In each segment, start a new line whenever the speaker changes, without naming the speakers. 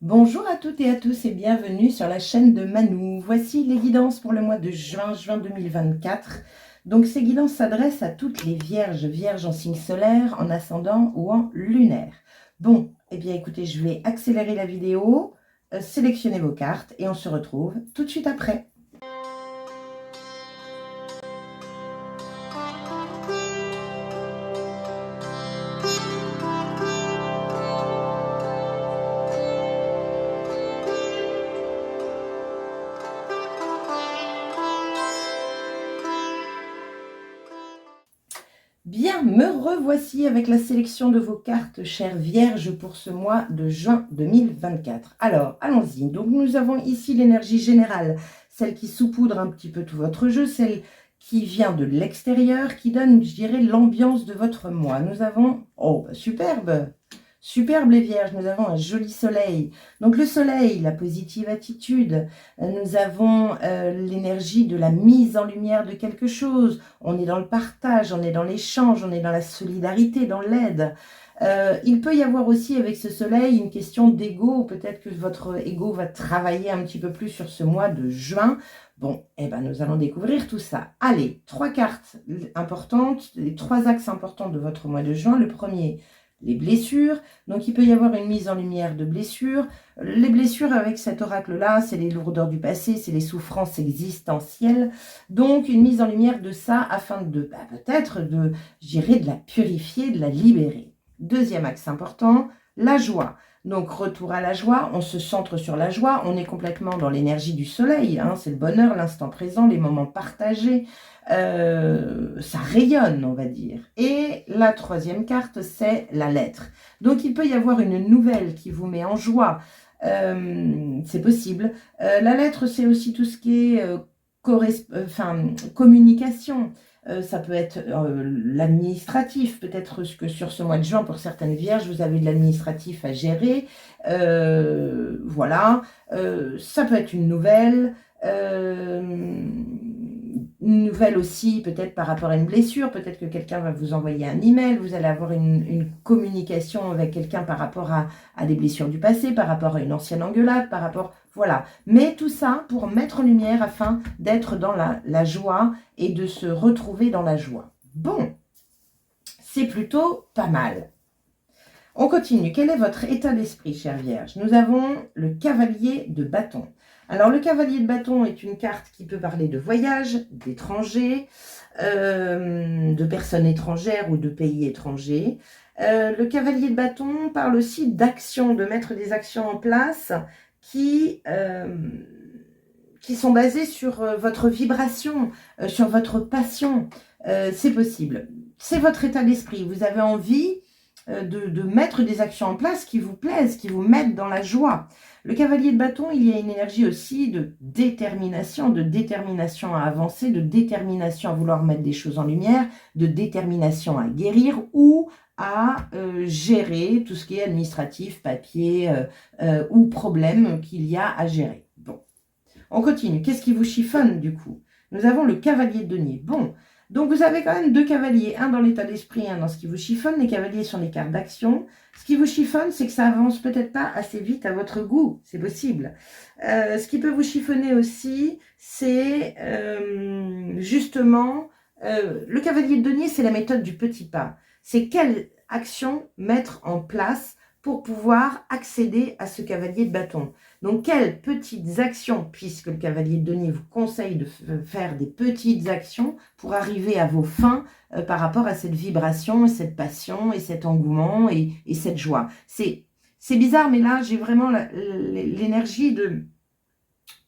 Bonjour à toutes et à tous et bienvenue sur la chaîne de Manou. Voici les guidances pour le mois de juin 2024. Donc ces guidances s'adressent à toutes les vierges en signe solaire, en ascendant ou en lunaire. Bon, eh bien écoutez, je vais accélérer la vidéo, sélectionner vos cartes et on se retrouve tout de suite après. Bien, me revoici avec la sélection de vos cartes, chères vierges, pour ce mois de juin 2024. Alors, allons-y. Donc, nous avons ici l'énergie générale, celle qui saupoudre un petit peu tout votre jeu, celle qui vient de l'extérieur, qui donne, je dirais, l'ambiance de votre mois. Nous avons... Oh, superbe! Superbe les vierges, nous avons un joli soleil. Donc le soleil, la positive attitude, nous avons l'énergie de la mise en lumière de quelque chose. On est dans le partage, on est dans l'échange, on est dans la solidarité, dans l'aide. Il peut y avoir aussi avec ce soleil une question d'ego. Peut-être que votre ego va travailler un petit peu plus sur ce mois de juin. Bon, eh ben, nous allons découvrir tout ça. Allez, 3 cartes importantes, les 3 axes importants de votre mois de juin. Le premier, les blessures. Donc, il peut y avoir une mise en lumière de blessures. Les blessures avec cet oracle-là, c'est les lourdeurs du passé, c'est les souffrances existentielles. Donc, une mise en lumière de ça afin de, peut-être, je dirais, de la purifier, de la libérer. Deuxième axe important, la joie. Donc, retour à la joie, on se centre sur la joie, on est complètement dans l'énergie du soleil, hein, c'est le bonheur, l'instant présent, les moments partagés, ça rayonne, on va dire. Et la troisième carte, c'est la lettre. Donc, il peut y avoir une nouvelle qui vous met en joie, c'est possible. La lettre, c'est aussi tout ce qui est communication. Ça peut être l'administratif, peut-être que sur ce mois de juin, pour certaines vierges, vous avez de l'administratif à gérer. Voilà. Ça peut être une nouvelle aussi, peut-être par rapport à une blessure. Peut-être que quelqu'un va vous envoyer un email. Vous allez avoir une communication avec quelqu'un par rapport à des blessures du passé, par rapport à une ancienne engueulade, par rapport... Voilà. Mais tout ça pour mettre en lumière afin d'être dans la joie et de se retrouver dans la joie. Bon, c'est plutôt pas mal. On continue. Quel est votre état d'esprit, chère Vierge? Nous avons le cavalier de bâton. Alors, le cavalier de bâton est une carte qui peut parler de voyage, d'étrangers, de personnes étrangères ou de pays étrangers. Le cavalier de bâton parle aussi d'action, de mettre des actions en place qui sont basées sur votre vibration, sur votre passion. C'est possible. C'est votre état d'esprit. Vous avez envie de mettre des actions en place qui vous plaisent, qui vous mettent dans la joie. Le cavalier de bâton, il y a une énergie aussi de détermination à avancer, de détermination à vouloir mettre des choses en lumière, de détermination à guérir ou à gérer tout ce qui est administratif, papier ou problème qu'il y a à gérer. Bon, on continue. Qu'est-ce qui vous chiffonne du coup? Nous avons le cavalier de denier. Bon, donc vous avez quand même 2 cavaliers, un dans l'état d'esprit, un dans ce qui vous chiffonne. Les cavaliers sont les cartes d'action. Ce qui vous chiffonne, c'est que ça avance peut-être pas assez vite à votre goût, c'est possible. Ce qui peut vous chiffonner aussi, c'est justement, le cavalier de denier, c'est la méthode du petit pas. C'est quelle action mettre en place pour pouvoir accéder à ce cavalier de bâton. Donc, quelles petites actions, puisque le cavalier de denier vous conseille de faire des petites actions pour arriver à vos fins par rapport à cette vibration, et cette passion, et cet engouement, et cette joie. C'est bizarre, mais là, j'ai vraiment l'énergie de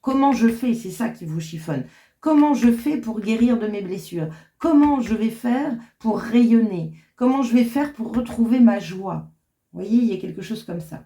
comment je fais, c'est ça qui vous chiffonne. Comment je fais pour guérir de mes blessures? Comment je vais faire pour rayonner? Comment je vais faire pour retrouver ma joie? Vous voyez, il y a quelque chose comme ça.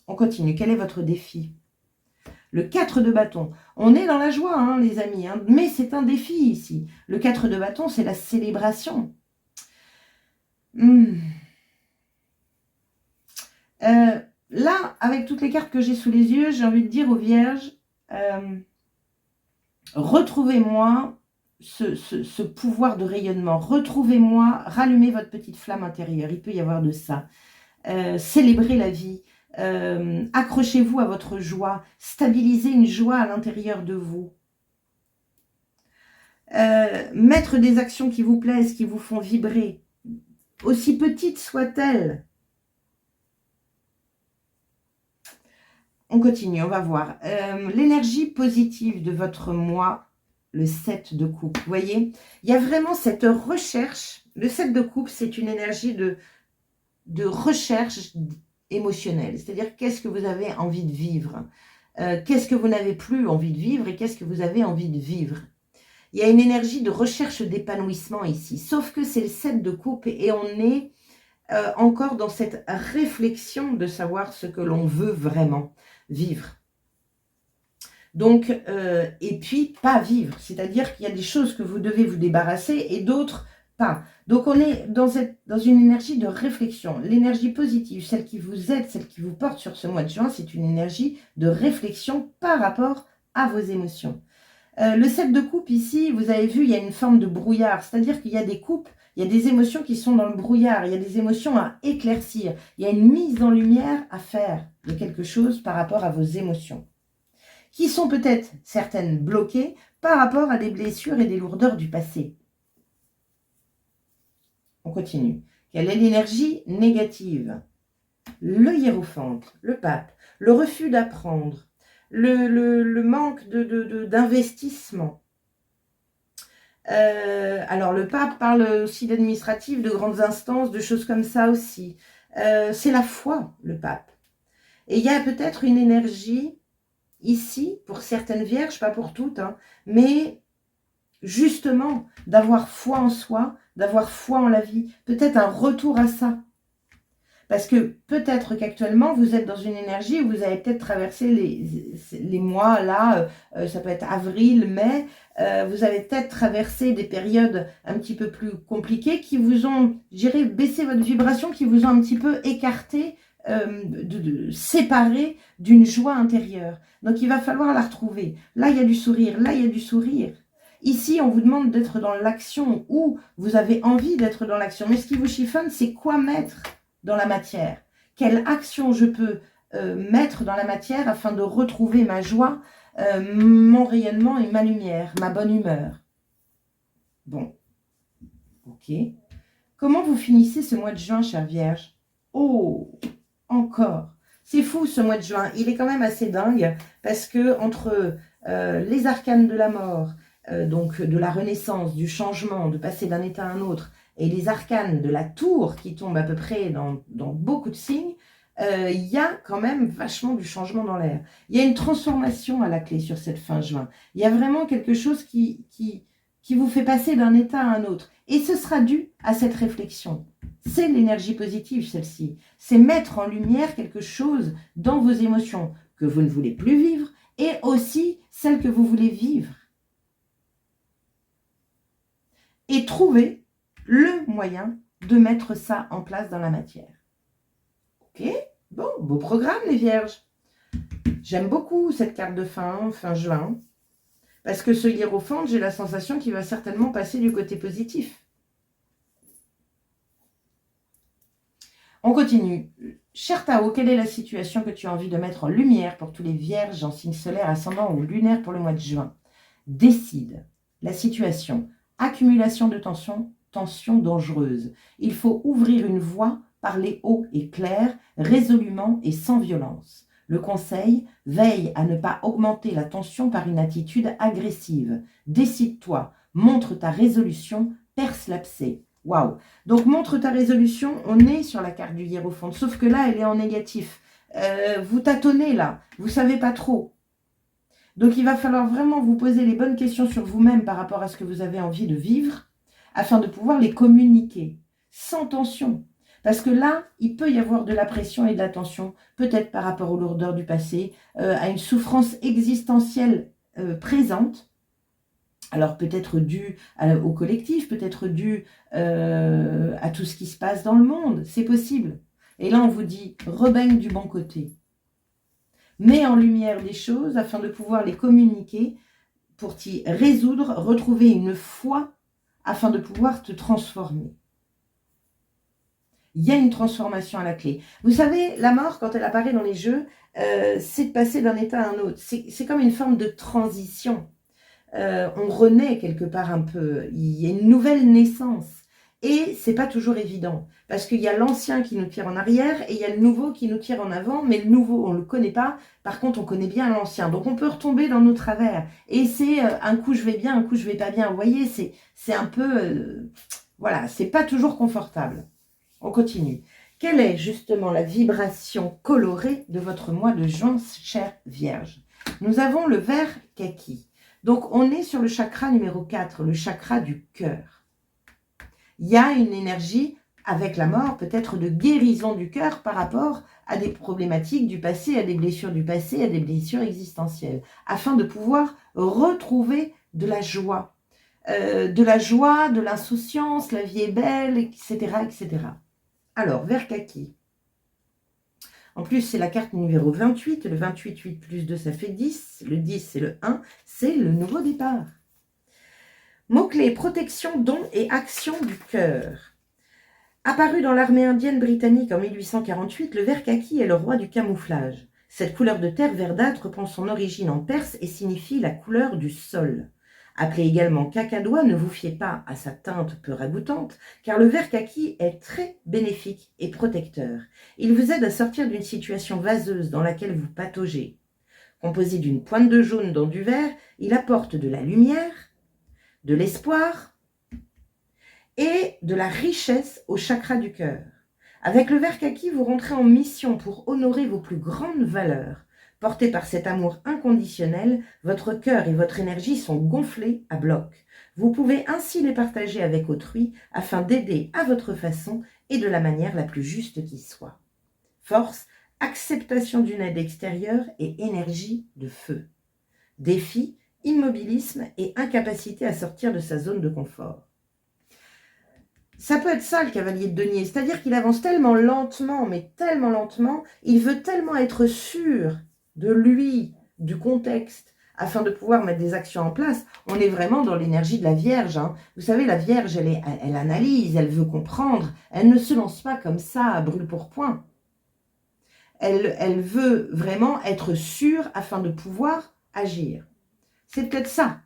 On continue. Quel est votre défi? Le 4 de bâton. On est dans la joie, hein, les amis, hein, mais c'est un défi ici. Le 4 de bâton, c'est la célébration. Là, avec toutes les cartes que j'ai sous les yeux, j'ai envie de dire aux vierges, retrouvez-moi ce pouvoir de rayonnement. Retrouvez-moi, rallumez votre petite flamme intérieure. Il peut y avoir de ça. Célébrez la vie. Accrochez-vous à votre joie. Stabilisez une joie à l'intérieur de vous. Mettre des actions qui vous plaisent, qui vous font vibrer, aussi petites soient-elles. On continue, on va voir. L'énergie positive de votre moi, le 7 de coupe. Vous voyez, il y a vraiment cette recherche. Le 7 de coupe, c'est une énergie de recherche émotionnelle. C'est-à-dire, qu'est-ce que vous avez envie de vivre? Qu'est-ce que vous n'avez plus envie de vivre et qu'est-ce que vous avez envie de vivre? Il y a une énergie de recherche d'épanouissement ici. Sauf que c'est le 7 de coupe et on est encore dans cette réflexion de savoir ce que l'on veut vraiment vivre. Donc, et puis pas vivre. C'est-à-dire qu'il y a des choses que vous devez vous débarrasser et d'autres pas. Donc, on est dans une énergie de réflexion. L'énergie positive, celle qui vous aide, celle qui vous porte sur ce mois de juin, c'est une énergie de réflexion par rapport à vos émotions. Le 7 de coupe ici, vous avez vu, il y a une forme de brouillard. C'est-à-dire qu'il y a des coupes, il y a des émotions qui sont dans le brouillard. Il y a des émotions à éclaircir. Il y a une mise en lumière à faire de quelque chose par rapport à vos émotions, qui sont peut-être certaines bloquées par rapport à des blessures et des lourdeurs du passé. On continue. Quelle est l'énergie négative? Le hiérophante, le pape, le refus d'apprendre, le manque d'investissement. Alors, le pape parle aussi d'administratif, de grandes instances, de choses comme ça aussi. C'est la foi, le pape. Et il y a peut-être une énergie ici, pour certaines vierges, pas pour toutes, hein, mais justement, d'avoir foi en soi, d'avoir foi en la vie. Peut-être un retour à ça. Parce que peut-être qu'actuellement, vous êtes dans une énergie où vous avez peut-être traversé les mois, là, ça peut être avril, mai, vous avez peut-être traversé des périodes un petit peu plus compliquées qui vous ont, je dirais, baissé votre vibration, qui vous ont un petit peu écarté, séparé d'une joie intérieure. Donc, il va falloir la retrouver. Là, il y a du sourire, là, il y a du sourire. Ici, on vous demande d'être dans l'action ou vous avez envie d'être dans l'action. Mais ce qui vous chiffonne, c'est quoi mettre dans la matière? Quelle action je peux mettre dans la matière afin de retrouver ma joie, mon rayonnement et ma lumière, ma bonne humeur? Bon, ok. Comment vous finissez ce mois de juin, chère Vierge? Oh, encore. C'est fou ce mois de juin. Il est quand même assez dingue parce que entre les arcanes de la mort, donc de la renaissance, du changement, de passer d'un état à un autre, et les arcanes de la tour qui tombent à peu près dans beaucoup de signes, il y a quand même vachement du changement dans l'air. Il y a une transformation à la clé sur cette fin juin. Il y a vraiment quelque chose qui vous fait passer d'un état à un autre. Et ce sera dû à cette réflexion. C'est l'énergie positive, celle-ci. C'est mettre en lumière quelque chose dans vos émotions que vous ne voulez plus vivre et aussi celles que vous voulez vivre. Et trouver le moyen de mettre ça en place dans la matière. Ok? Bon, beau programme les vierges. J'aime beaucoup cette carte de fin juin. Parce que ce hiérophante, j'ai la sensation qu'il va certainement passer du côté positif. On continue. Cher Tao, quelle est la situation que tu as envie de mettre en lumière pour tous les vierges en signe solaire, ascendant ou lunaire pour le mois de juin? Décide. La situation. Accumulation de tension, tension dangereuse. Il faut ouvrir une voie, parler haut et clair, résolument et sans violence. Le conseil, veille à ne pas augmenter la tension par une attitude agressive. Décide-toi, montre ta résolution, perce l'abcès. Waouh! Donc, montre ta résolution, on est sur la carte du hiérophante, sauf que là, elle est en négatif. Vous tâtonnez là, vous ne savez pas trop. Donc, il va falloir vraiment vous poser les bonnes questions sur vous-même par rapport à ce que vous avez envie de vivre, afin de pouvoir les communiquer, sans tension. Parce que là, il peut y avoir de la pression et de la tension, peut-être par rapport aux lourdeurs du passé, à une souffrance existentielle présente. Alors peut-être dû au collectif, peut-être dû à tout ce qui se passe dans le monde, c'est possible. Et là, on vous dit, rebaigne du bon côté. Mets en lumière des choses afin de pouvoir les communiquer pour t'y résoudre, retrouver une foi afin de pouvoir te transformer. Il y a une transformation à la clé. Vous savez, la mort, quand elle apparaît dans les jeux, c'est de passer d'un état à un autre. C'est comme une forme de transition. On renaît quelque part un peu. Il y a une nouvelle naissance. Et c'est pas toujours évident. Parce qu'il y a l'ancien qui nous tire en arrière et il y a le nouveau qui nous tire en avant. Mais le nouveau, on ne le connaît pas. Par contre, on connaît bien l'ancien. Donc, on peut retomber dans nos travers. Et c'est un coup, je vais bien, un coup, je vais pas bien. Vous voyez, c'est un peu... voilà, c'est pas toujours confortable. On continue. Quelle est justement la vibration colorée de votre mois de juin, chère Vierge? Nous avons le vert kaki. Donc, on est sur le chakra numéro 4, le chakra du cœur. Il y a une énergie, avec la mort, peut-être de guérison du cœur par rapport à des problématiques du passé, à des blessures du passé, à des blessures existentielles, afin de pouvoir retrouver de la joie, de l'insouciance, la vie est belle, etc., etc. Alors, vert kaki. En plus, c'est la carte numéro 28. Le 28, 8 plus 2, ça fait 10. Le 10, c'est le 1. C'est le nouveau départ. Mots-clés, protection, don et action du cœur. Apparu dans l'armée indienne britannique en 1848, le vert kaki est le roi du camouflage. Cette couleur de terre verdâtre prend son origine en Perse et signifie la couleur du sol. Appelé également cacadois, ne vous fiez pas à sa teinte peu ragoûtante, car le vert kaki est très bénéfique et protecteur. Il vous aide à sortir d'une situation vaseuse dans laquelle vous pataugez. Composé d'une pointe de jaune dans du vert, il apporte de la lumière, de l'espoir et de la richesse au chakra du cœur. Avec le vert kaki, vous rentrez en mission pour honorer vos plus grandes valeurs. Porté par cet amour inconditionnel, votre cœur et votre énergie sont gonflés à bloc. Vous pouvez ainsi les partager avec autrui afin d'aider à votre façon et de la manière la plus juste qui soit. Force, acceptation d'une aide extérieure et énergie de feu. Défi, immobilisme et incapacité à sortir de sa zone de confort. Ça peut être ça, le cavalier de denier, c'est-à-dire qu'il avance tellement lentement, mais tellement lentement, il veut tellement être sûr de lui, du contexte, afin de pouvoir mettre des actions en place. On est vraiment dans l'énergie de la Vierge. Hein. Vous savez, la Vierge, elle analyse, elle veut comprendre, elle ne se lance pas comme ça, à brûle pour point. Elle veut vraiment être sûre afin de pouvoir agir. C'est peut-être ça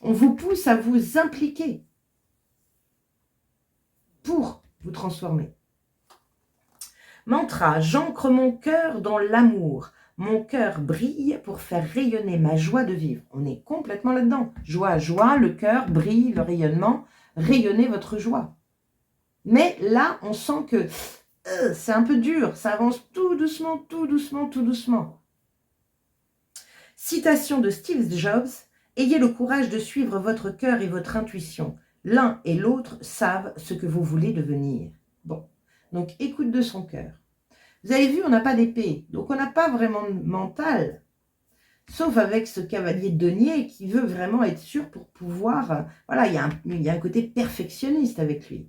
on vous pousse à vous impliquer pour vous transformer. Mantra, j'ancre mon cœur dans l'amour. Mon cœur brille pour faire rayonner ma joie de vivre. On est complètement là-dedans. Joie, joie, le cœur brille, le rayonnement. Rayonnez votre joie. Mais là, on sent que c'est un peu dur. Ça avance tout doucement, tout doucement, tout doucement. Citation de Steve Jobs. Ayez le courage de suivre votre cœur et votre intuition. L'un et l'autre savent ce que vous voulez devenir. Bon, donc écoute de son cœur. Vous avez vu, on n'a pas d'épée, donc on n'a pas vraiment de mental. Sauf avec ce cavalier de denier qui veut vraiment être sûr pour pouvoir... voilà, il y a un côté perfectionniste avec lui.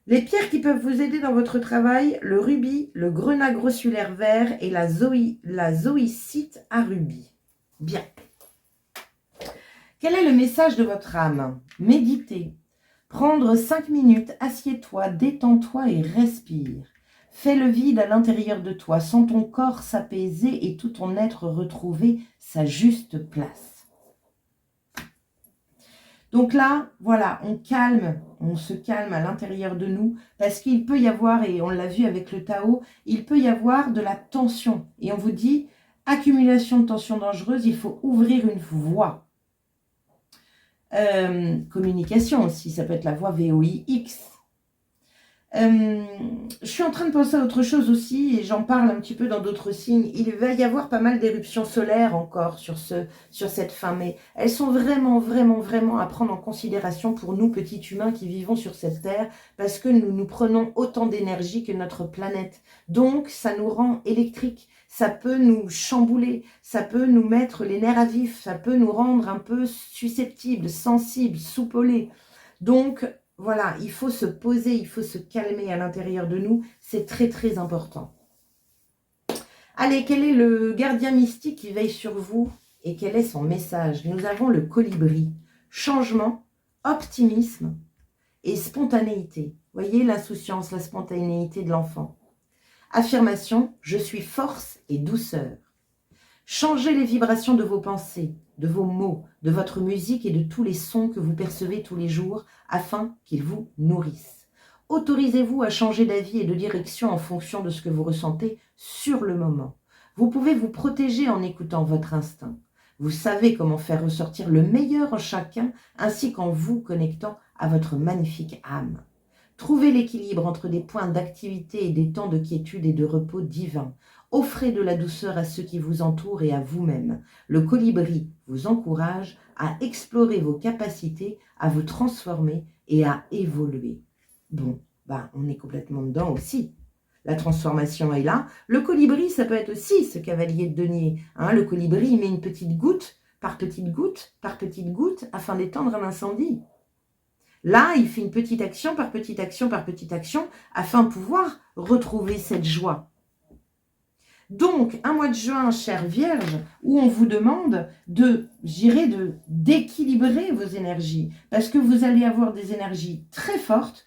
Les pierres qui peuvent vous aider dans votre travail, le rubis, le grenat grossulaire vert et la zoïcite à rubis. Bien. Quel est le message de votre âme? Méditez. Prendre 5 minutes, assieds-toi, détends-toi et respire. Fais le vide à l'intérieur de toi, sens ton corps s'apaiser et tout ton être retrouver sa juste place. Donc là, voilà, on se calme à l'intérieur de nous parce qu'il peut y avoir, et on l'a vu avec le Tao, il peut y avoir de la tension. Et on vous dit, accumulation de tension dangereuse, il faut ouvrir une voie. Communication aussi, ça peut être la voie VOIX. Je suis en train de penser à autre chose aussi, et j'en parle un petit peu dans d'autres signes. Il va y avoir pas mal d'éruptions solaires encore sur cette fin mai. Elles sont vraiment, vraiment, vraiment à prendre en considération pour nous, petits humains qui vivons sur cette terre, parce que nous prenons autant d'énergie que notre planète. Donc, ça nous rend électriques. Ça peut nous chambouler, ça peut nous mettre les nerfs à vif, ça peut nous rendre un peu susceptibles, sensibles, soupolés. Donc, voilà, il faut se poser, il faut se calmer à l'intérieur de nous. C'est très, très important. Allez, quel est le gardien mystique qui veille sur vous et quel est son message? Nous avons le colibri. Changement, optimisme, et spontanéité. Voyez l'insouciance, la spontanéité de l'enfant. Affirmation, je suis force et douceur. Changez les vibrations de vos pensées, de vos mots, de votre musique et de tous les sons que vous percevez tous les jours afin qu'ils vous nourrissent. Autorisez-vous à changer d'avis et de direction en fonction de ce que vous ressentez sur le moment. Vous pouvez vous protéger en écoutant votre instinct. Vous savez comment faire ressortir le meilleur en chacun ainsi qu'en vous connectant à votre magnifique âme. Trouvez l'équilibre entre des points d'activité et des temps de quiétude et de repos divin. Offrez de la douceur à ceux qui vous entourent et à vous-même. Le colibri vous encourage à explorer vos capacités, à vous transformer et à évoluer. Bon, on est complètement dedans aussi. La transformation est là. Le colibri, ça peut être aussi ce cavalier de denier. Le colibri, il met une petite goutte par petite goutte par petite goutte afin d'éteindre un incendie. Là, il fait une petite action par petite action par petite action afin de pouvoir retrouver cette joie. Donc, un mois de juin, chère Vierge, où on vous demande d'équilibrer vos énergies, parce que vous allez avoir des énergies très fortes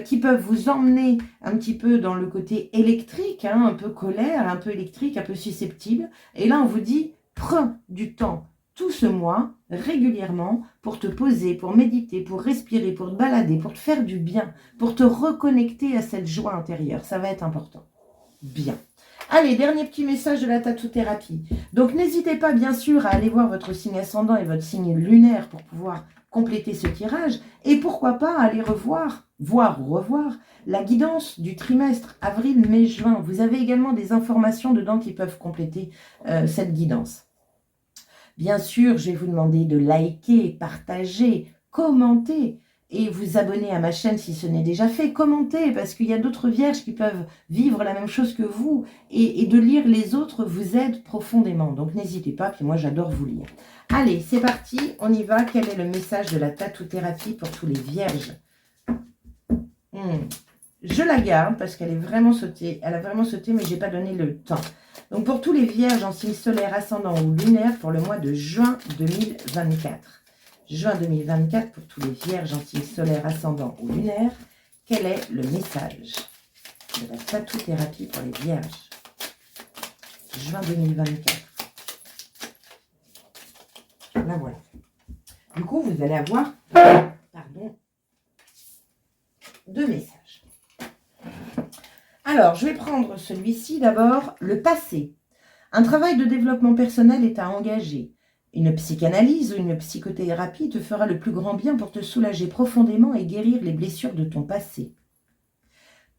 qui peuvent vous emmener un petit peu dans le côté électrique, un peu colère, un peu électrique, un peu susceptible. Et là, on vous dit, prends du temps tout ce mois, régulièrement, pour te poser, pour méditer, pour respirer, pour te balader, pour te faire du bien, pour te reconnecter à cette joie intérieure. Ça va être important. Bien. Allez, dernier petit message de la tattoo-thérapie. Donc, n'hésitez pas, bien sûr, à aller voir votre signe ascendant et votre signe lunaire pour pouvoir compléter ce tirage. Et pourquoi pas aller revoir la guidance du trimestre avril, mai, juin. Vous avez également des informations dedans qui peuvent compléter cette guidance. Bien sûr, je vais vous demander de liker, partager, commenter et vous abonner à ma chaîne si ce n'est déjà fait. Commentez parce qu'il y a d'autres vierges qui peuvent vivre la même chose que vous et de lire les autres vous aide profondément. Donc n'hésitez pas, puis moi j'adore vous lire. Allez, c'est parti, on y va. Quel est le message de la tattoo-thérapie pour tous les vierges? Je la garde parce qu'elle est vraiment sautée. Elle a vraiment sauté, mais je n'ai pas donné le temps. Donc, pour tous les vierges en signe solaire, ascendant ou lunaire pour le mois de juin 2024. Juin 2024 pour tous les vierges en signe solaire, ascendant ou lunaire. Quel est le message de la tattoo-thérapie pour les vierges? Juin 2024. La voilà. Du coup, vous allez avoir, deux messages. Alors, je vais prendre celui-ci d'abord, le passé. Un travail de développement personnel est à engager. Une psychanalyse ou une psychothérapie te fera le plus grand bien pour te soulager profondément et guérir les blessures de ton passé.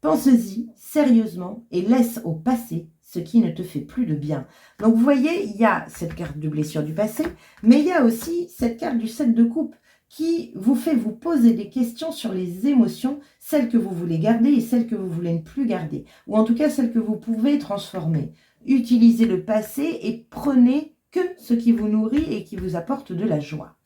Pense-y sérieusement et laisse au passé ce qui ne te fait plus de bien. Donc, vous voyez, il y a cette carte de blessure du passé, mais il y a aussi cette carte du 7 de coupe qui vous fait vous poser des questions sur les émotions, celles que vous voulez garder et celles que vous voulez ne plus garder, ou en tout cas celles que vous pouvez transformer. Utilisez le passé et prenez que ce qui vous nourrit et qui vous apporte de la joie.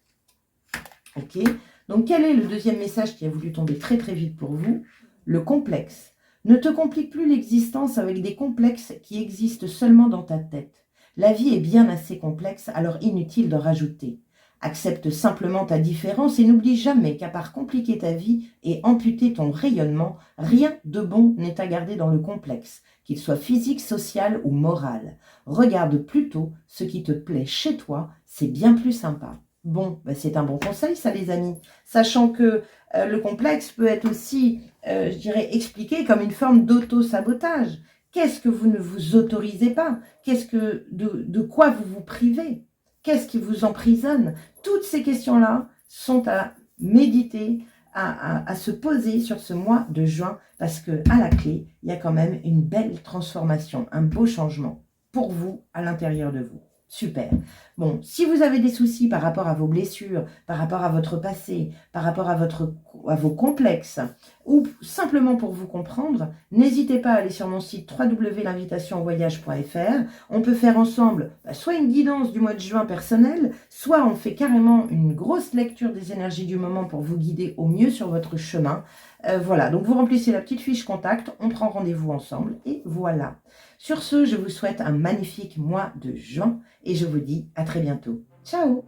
Ok? Donc, quel est le deuxième message qui a voulu tomber très très vite pour vous? Le complexe. Ne te complique plus l'existence avec des complexes qui existent seulement dans ta tête. La vie est bien assez complexe, alors inutile d'en rajouter. Accepte simplement ta différence et n'oublie jamais qu'à part compliquer ta vie et amputer ton rayonnement, rien de bon n'est à garder dans le complexe, qu'il soit physique, social ou moral. Regarde plutôt ce qui te plaît chez toi, c'est bien plus sympa. Bon, c'est un bon conseil ça les amis, sachant que le complexe peut être aussi, je dirais, expliqué comme une forme d'auto-sabotage. Qu'est-ce que vous ne vous autorisez pas? De quoi vous vous privez? Qu'est-ce qui vous emprisonne? Toutes ces questions-là sont à méditer, à se poser sur ce mois de juin, parce qu'à la clé, il y a quand même une belle transformation, un beau changement pour vous, à l'intérieur de vous. Super. Bon, si vous avez des soucis par rapport à vos blessures, par rapport à votre passé, par rapport à vos complexes, ou simplement pour vous comprendre, n'hésitez pas à aller sur mon site www.l'invitationvoyage.fr. On peut faire ensemble soit une guidance du mois de juin personnelle, soit on fait carrément une grosse lecture des énergies du moment pour vous guider au mieux sur votre chemin. Voilà, donc vous remplissez la petite fiche contact, on prend rendez-vous ensemble et voilà. Sur ce, je vous souhaite un magnifique mois de juin et je vous dis à très bientôt. Ciao!